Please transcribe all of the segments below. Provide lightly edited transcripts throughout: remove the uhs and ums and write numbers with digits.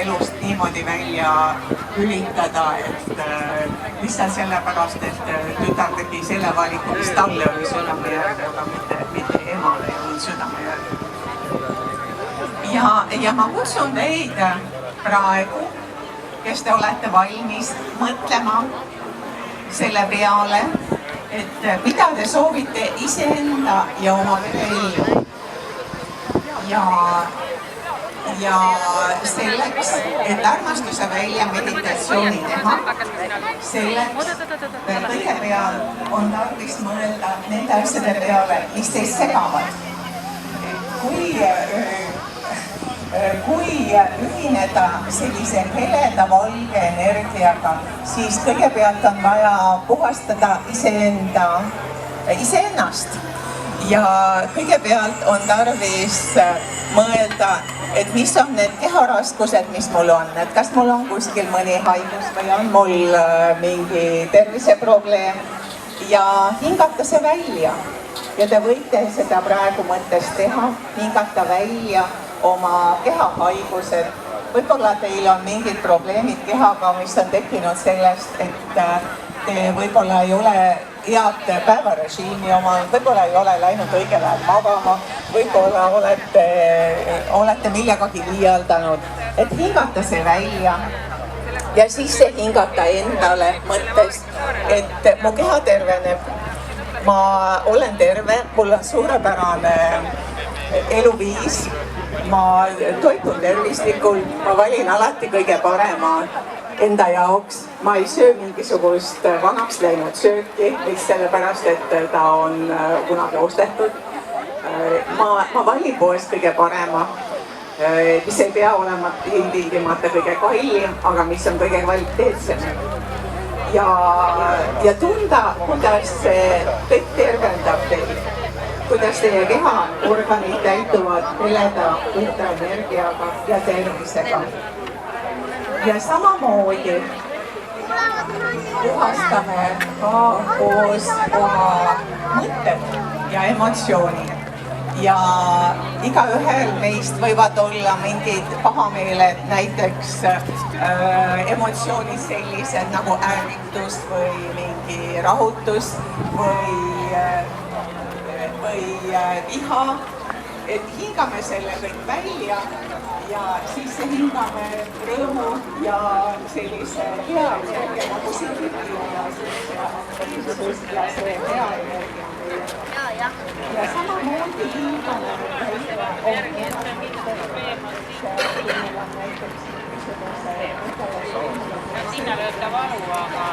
elust niimoodi välja lülitada, et lihtsalt sellepärast, et tütar tegi selle valiku, mis talle oli südamejärg, aga mitte emale ei olnud südamejärg. Ja ma kutsun teid praegu, kes te olete valmis mõtlema selle peale, et mida te soovite iseenda ja oma ellu. Ja selleks, et armastuse välja meditatsiooni teha, selleks kõigepealt on tarvis mõelda nende asjade peale, mis teid segavad. Kui ühineda sellise heleda valge energiaga, siis kõigepealt on vaja puhastada iseennast. Ja kõigepealt on tarvis mõelda, et mis on need keharaskused, mis mul on, et kas mul on kuskil mõni haigus või on mul mingi terviseprobleem ja hingata see välja. Ja te võite seda praegu mõttes teha, hingata välja oma kehahaigused. Võib-olla teil on mingid probleemid kehaga, mis on tekkinud sellest, et te võib-olla ei ole head päevarežiimi omal, võib-olla ei ole läinud õigel ajal magama, võib-olla olete millegagi liialdanud, et hingata see välja ja siis hingata endale mõttes, et mu keha terveneb, ma olen terve, mul on suurepärane eluviis, ma toitun tervislikult, ma valin alati kõige parema enda jaoks, ma ei söö mingisugust vanaks läinud sööki, sellepärast et ta on kunagi ostetud. Ma valin poest kõige parema, mis ei pea olema ilmtingimata kõige kallim, aga mis on kõige kvaliteetsem. Ja tunda, kuidas see kõik tervendab teid, kuidas teie kehaorganid täituvad heleda puhta energiaga ja tervisega. Ja samamoodi puhastame ka koos oma mõtted ja emotsioonid. Ja igaühel meist võivad olla mingid pahameeled, näiteks emotsioonid sellised nagu ärritus või mingi rahutus või viha. Et hingame selle kõik välja ja siis hingame rõõmu ja sellise hea energia nagu siirgi ja see hea energia. Ja samamoodi hingame sinna lööte valu, aga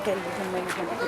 kellis on 40.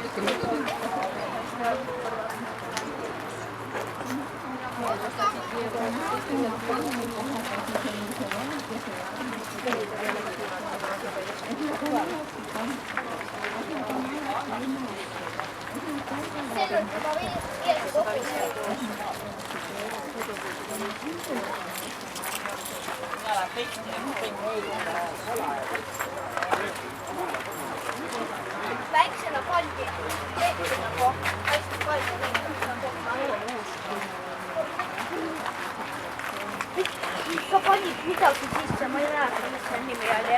Väiksena pandi, väiksena hästi palju. Sa panid midagi sisse, ma ei mäleta, mis see nimi oli.